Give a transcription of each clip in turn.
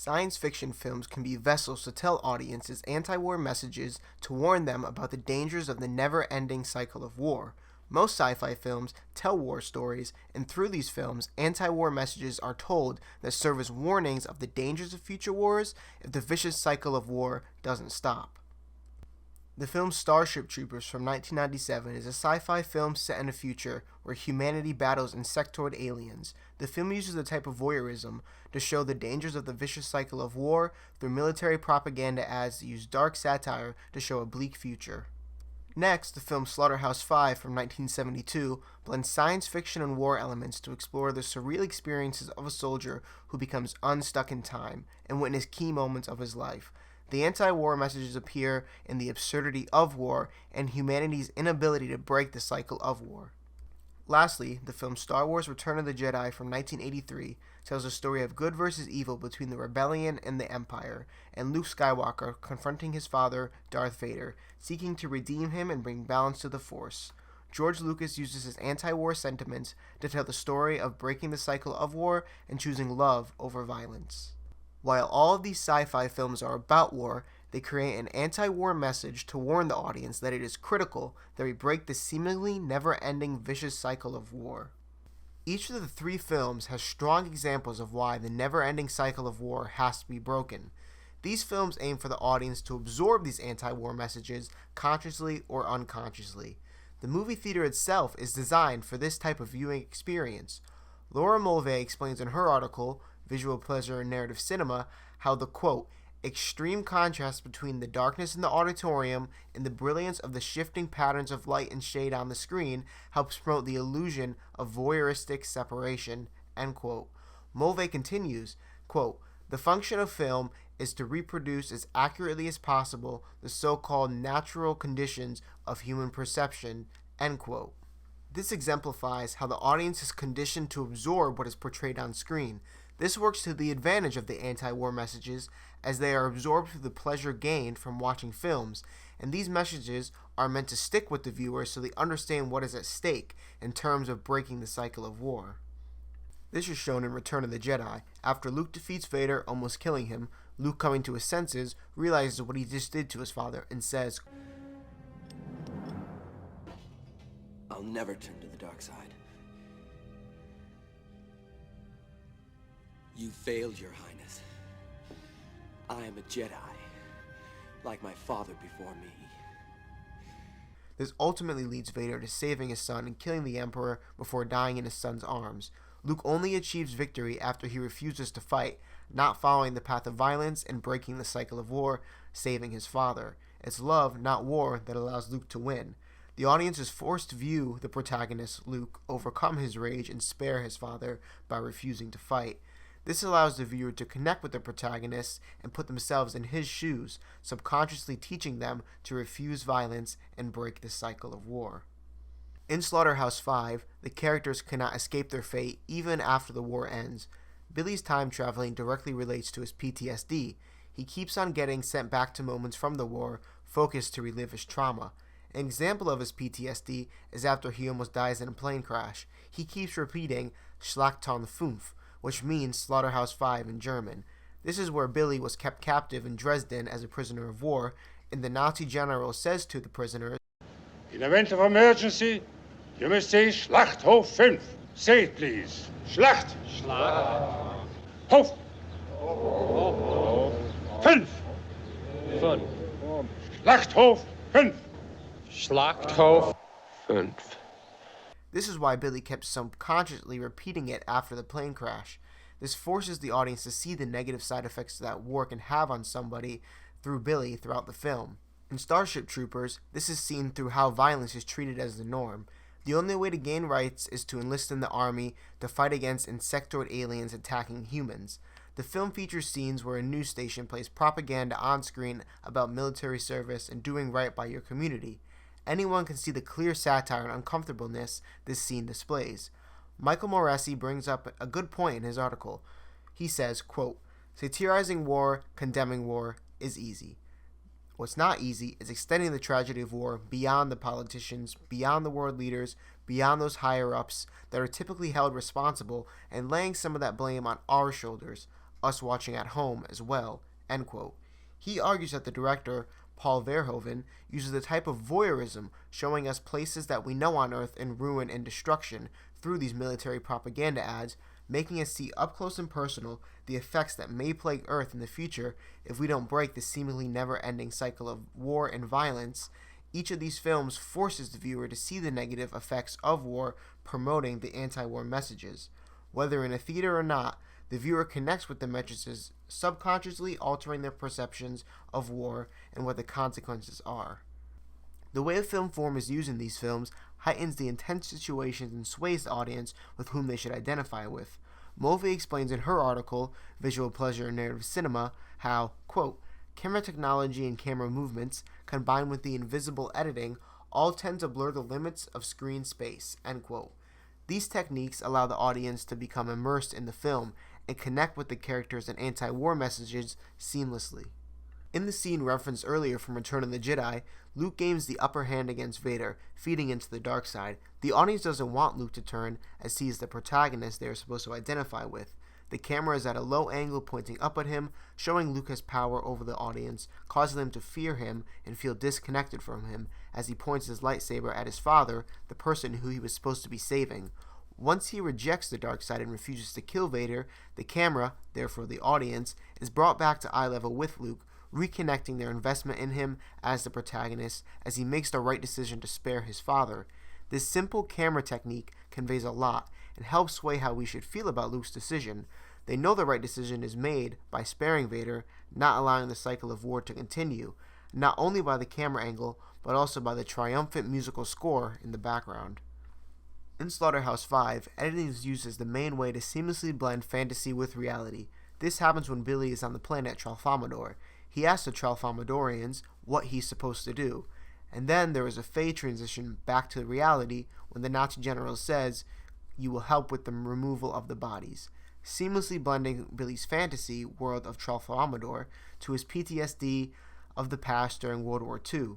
Science fiction films can be vessels to tell audiences anti-war messages to warn them about the dangers of the never-ending cycle of war. Most sci-fi films tell war stories, and through these films, anti-war messages are told that serve as warnings of the dangers of future wars if the vicious cycle of war doesn't stop. The film Starship Troopers from 1997 is a sci-fi film set in a future where humanity battles insectoid aliens. The film uses a type of voyeurism to show the dangers of the vicious cycle of war through military propaganda ads that use dark satire to show a bleak future. Next, the film Slaughterhouse-Five from 1972 blends science fiction and war elements to explore the surreal experiences of a soldier who becomes unstuck in time and witness key moments of his life. The anti-war messages appear in the absurdity of war and humanity's inability to break the cycle of war. Lastly, the film Star Wars Return of the Jedi from 1983 tells a story of good versus evil between the rebellion and the Empire, and Luke Skywalker confronting his father, Darth Vader, seeking to redeem him and bring balance to the Force. George Lucas uses his anti-war sentiments to tell the story of breaking the cycle of war and choosing love over violence. While all of these sci-fi films are about war, they create an anti-war message to warn the audience that it is critical that we break the seemingly never-ending vicious cycle of war. Each of the three films has strong examples of why the never-ending cycle of war has to be broken. These films aim for the audience to absorb these anti-war messages consciously or unconsciously. The movie theater itself is designed for this type of viewing experience. Laura Mulvey explains in her article, Visual Pleasure and Narrative Cinema, how the, quote, extreme contrast between the darkness in the auditorium and the brilliance of the shifting patterns of light and shade on the screen helps promote the illusion of voyeuristic separation, end quote. Mulvey continues, quote, the function of film is to reproduce as accurately as possible the so-called natural conditions of human perception, end quote. This exemplifies how the audience is conditioned to absorb what is portrayed on screen. This works to the advantage of the anti-war messages as they are absorbed through the pleasure gained from watching films, and these messages are meant to stick with the viewer so they understand what is at stake in terms of breaking the cycle of war. This is shown in Return of the Jedi. After Luke defeats Vader, almost killing him, Luke, coming to his senses, realizes what he just did to his father and says, I'll never turn to the dark side. You failed, Your Highness. I am a Jedi, like my father before me. This ultimately leads Vader to saving his son and killing the Emperor before dying in his son's arms. Luke only achieves victory after he refuses to fight, not following the path of violence and breaking the cycle of war, saving his father. It's love, not war, that allows Luke to win. The audience is forced to view the protagonist, Luke, overcome his rage and spare his father by refusing to fight. This allows the viewer to connect with the protagonist and put themselves in his shoes, subconsciously teaching them to refuse violence and break the cycle of war. In Slaughterhouse-Five, the characters cannot escape their fate even after the war ends. Billy's time traveling directly relates to his PTSD. He keeps on getting sent back to moments from the war, focused to relive his trauma. An example of his PTSD is after he almost dies in a plane crash. He keeps repeating Schlachtung 5, which means Slaughterhouse-Five in German. This is where Billy was kept captive in Dresden as a prisoner of war, and the Nazi general says to the prisoners, in event of emergency, you must say Schlachthof 5. Say it, please. Schlacht. Schlacht. Hof. Hof. 5. 5. Schlachthof 5. Schlachthof 5. This is why Billy kept subconsciously repeating it after the plane crash. This forces the audience to see the negative side effects that war can have on somebody through Billy throughout the film. In Starship Troopers, this is seen through how violence is treated as the norm. The only way to gain rights is to enlist in the army to fight against insectoid aliens attacking humans. The film features scenes where a news station plays propaganda on screen about military service and doing right by your community. Anyone can see the clear satire and uncomfortableness this scene displays. Michael Moresi brings up a good point in his article. He says, quote, satirizing war, condemning war is easy. What's not easy is extending the tragedy of war beyond the politicians, beyond the world leaders, beyond those higher-ups that are typically held responsible, and laying some of that blame on our shoulders. us watching at home as well, end quote. He argues that the director, Paul Verhoeven, uses a type of voyeurism, showing us places that we know on Earth in ruin and destruction through these military propaganda ads, making us see up close and personal the effects that may plague Earth in the future if we don't break the seemingly never-ending cycle of war and violence. Each of these films forces the viewer to see the negative effects of war, promoting the anti-war messages. Whether in a theater or not, the viewer connects with the messages, subconsciously altering their perceptions of war and what the consequences are. The way a film form is used in these films heightens the intense situations and sways the audience with whom they should identify with. Mulvey explains in her article, Visual Pleasure in Narrative Cinema, how, quote, camera technology and camera movements, combined with the invisible editing, all tend to blur the limits of screen space, end quote. These techniques allow the audience to become immersed in the film and connect with the characters and anti-war messages seamlessly. In the scene referenced earlier from Return of the Jedi, Luke gains the upper hand against Vader, feeding into the dark side. The audience doesn't want Luke to turn, as he is the protagonist they are supposed to identify with. The camera is at a low angle pointing up at him, showing Luke has power over the audience, causing them to fear him and feel disconnected from him, as he points his lightsaber at his father, the person who he was supposed to be saving. Once he rejects the dark side and refuses to kill Vader, the camera, therefore the audience, is brought back to eye level with Luke, reconnecting their investment in him as the protagonist as he makes the right decision to spare his father. This simple camera technique conveys a lot and helps sway how we should feel about Luke's decision. They know the right decision is made by sparing Vader, not allowing the cycle of war to continue, not only by the camera angle, but also by the triumphant musical score in the background. In Slaughterhouse-5, editing is used as the main way to seamlessly blend fantasy with reality. This happens when Billy is on the planet Tralfamador. He asks the Tralfamadorians what he's supposed to do, and then there is a fade transition back to reality when the Nazi general says, "You will help with the removal of the bodies," seamlessly blending Billy's fantasy world of Tralfamador to his PTSD of the past during World War II.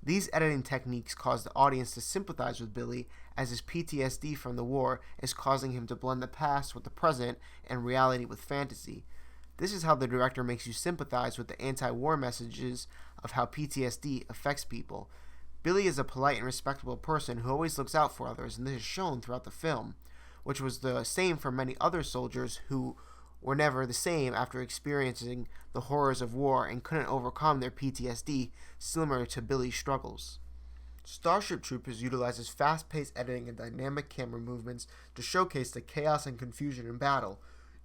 These editing techniques cause the audience to sympathize with Billy, as his PTSD from the war is causing him to blend the past with the present and reality with fantasy. This is how the director makes you sympathize with the anti-war messages of how PTSD affects people. Billy is a polite and respectable person who always looks out for others, and this is shown throughout the film, which was the same for many other soldiers who were never the same after experiencing the horrors of war and couldn't overcome their PTSD, similar to Billy's struggles. Starship Troopers utilizes fast-paced editing and dynamic camera movements to showcase the chaos and confusion in battle.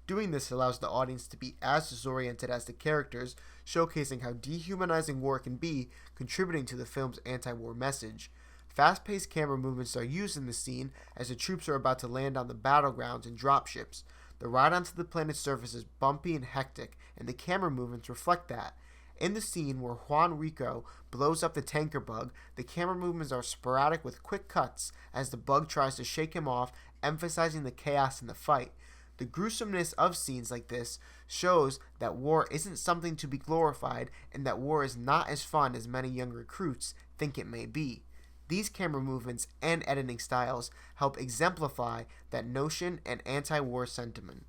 Doing this allows the audience to be as disoriented as the characters, showcasing how dehumanizing war can be, contributing to the film's anti-war message. Fast-paced camera movements are used in the scene as the troops are about to land on the battlegrounds in dropships. The ride onto the planet's surface is bumpy and hectic, and the camera movements reflect that. In the scene where Juan Rico blows up the tanker bug, the camera movements are sporadic with quick cuts as the bug tries to shake him off, emphasizing the chaos in the fight. The gruesomeness of scenes like this shows that war isn't something to be glorified and that war is not as fun as many young recruits think it may be. These camera movements and editing styles help exemplify that notion and anti-war sentiment.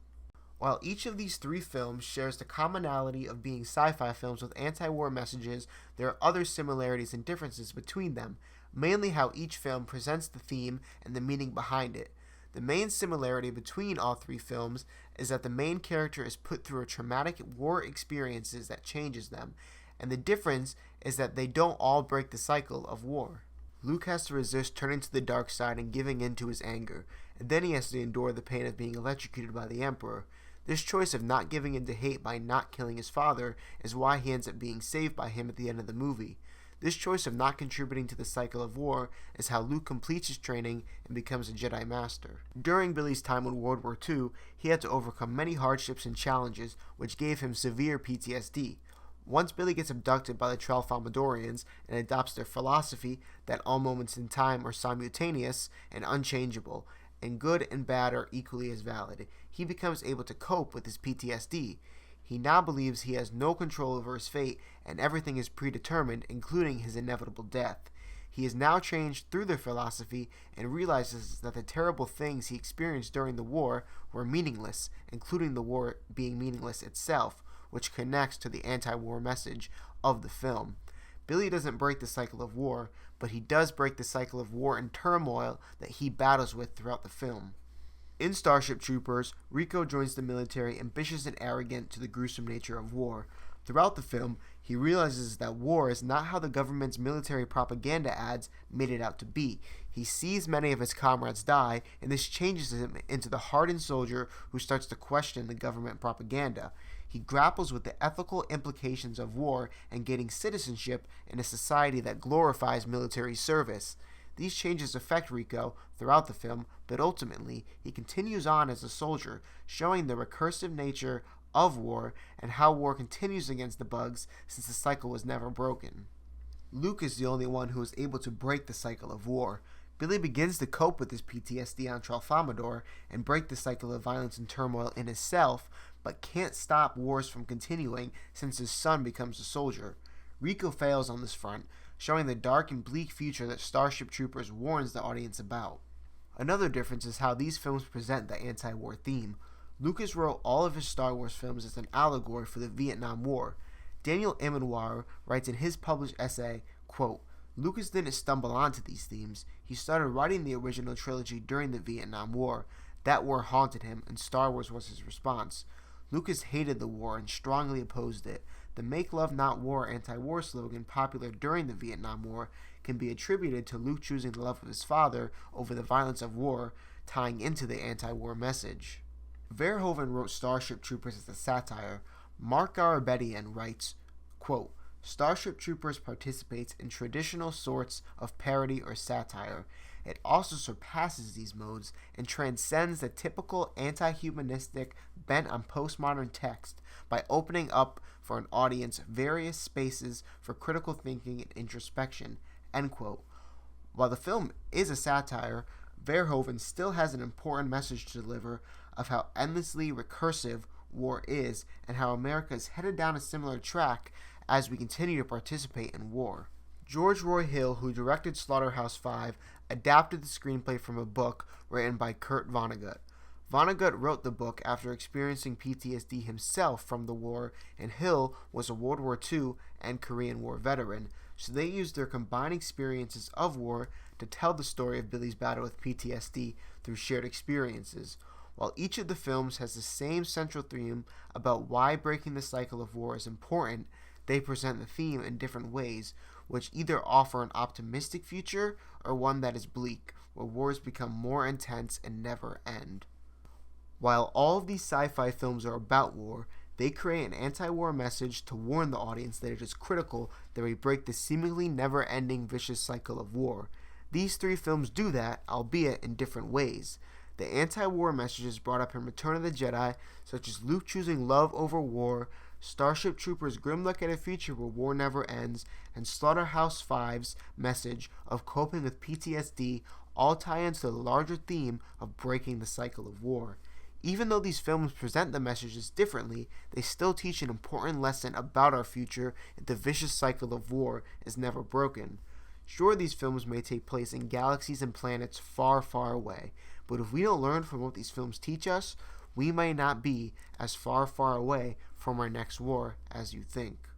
While each of these three films shares the commonality of being sci-fi films with anti-war messages, there are other similarities and differences between them, mainly how each film presents the theme and the meaning behind it. The main similarity between all three films is that the main character is put through a traumatic war experiences that changes them, and the difference is that they don't all break the cycle of war. Luke has to resist turning to the dark side and giving in to his anger, and then he has to endure the pain of being electrocuted by the Emperor. This choice of not giving in to hate by not killing his father is why he ends up being saved by him at the end of the movie. This choice of not contributing to the cycle of war is how Luke completes his training and becomes a Jedi Master. During Billy's time in World War II, he had to overcome many hardships and challenges, which gave him severe PTSD. Once Billy gets abducted by the Tralfamadorians and adopts their philosophy that all moments in time are simultaneous and unchangeable, and good and bad are equally as valid, he becomes able to cope with his PTSD. He now believes he has no control over his fate and everything is predetermined, including his inevitable death. He He is now changed through their philosophy and realizes that the terrible things he experienced during the war were meaningless, including the war being meaningless itself, which connects to the anti-war message of the film. Billy doesn't break the cycle of war, but he does break the cycle of war and turmoil that he battles with throughout the film. In Starship Troopers, Rico joins the military, ambitious and arrogant to the gruesome nature of war. Throughout the film, he realizes that war is not how the government's military propaganda ads made it out to be. He sees many of his comrades die, and this changes him into the hardened soldier who starts to question the government propaganda. He grapples with the ethical implications of war and gaining citizenship in a society that glorifies military service. These changes affect Rico throughout the film, but ultimately, he continues on as a soldier, showing the recursive nature of war and how war continues against the bugs since the cycle was never broken. Luke is the only one who is able to break the cycle of war. Billy begins to cope with his PTSD on Tralfamadore and break the cycle of violence and turmoil in himself, but can't stop wars from continuing since his son becomes a soldier. Rico fails on this front, showing the dark and bleak future that Starship Troopers warns the audience about. Another difference is how these films present the anti-war theme. Lucas wrote all of his Star Wars films as an allegory for the Vietnam War. Daniel Immerwahr writes in his published essay, quote, Lucas didn't stumble onto these themes. He started writing the original trilogy during the Vietnam War. That war haunted him, and Star Wars was his response. Lucas hated the war and strongly opposed it. The Make Love Not War anti-war slogan popular during the Vietnam War can be attributed to Luke choosing the love of his father over the violence of war, tying into the anti-war message. Verhoeven wrote Starship Troopers as a satire. Mark Garabedian writes, quote, Starship Troopers participates in traditional sorts of parody or satire. It also surpasses these modes and transcends the typical anti-humanistic bent on postmodern text by opening up for an audience various spaces for critical thinking and introspection, end quote. While the film is a satire, Verhoeven still has an important message to deliver of how endlessly recursive war is and how America is headed down a similar track as we continue to participate in war. George Roy Hill, who directed Slaughterhouse-5, adapted the screenplay from a book written by Kurt Vonnegut. Vonnegut wrote the book after experiencing PTSD himself from the war, and Hill was a World War II and Korean War veteran, so they used their combined experiences of war to tell the story of Billy's battle with PTSD through shared experiences. While each of the films has the same central theme about why breaking the cycle of war is important, they present the theme in different ways, which either offer an optimistic future or one that is bleak, where wars become more intense and never end. While all of these sci-fi films are about war, they create an anti-war message to warn the audience that it is critical that we break the seemingly never-ending vicious cycle of war. These three films do that, albeit in different ways. The anti-war messages brought up in Return of the Jedi, such as Luke choosing love over war, Starship Troopers' grim look at a future where war never ends, and Slaughterhouse-5's message of coping with PTSD, all tie into the larger theme of breaking the cycle of war. Even though these films present the messages differently, they still teach an important lesson about our future if the vicious cycle of war is never broken. Sure, these films may take place in galaxies and planets far, far away, but if we don't learn from what these films teach us, we may not be as far, far away from our next war as you think.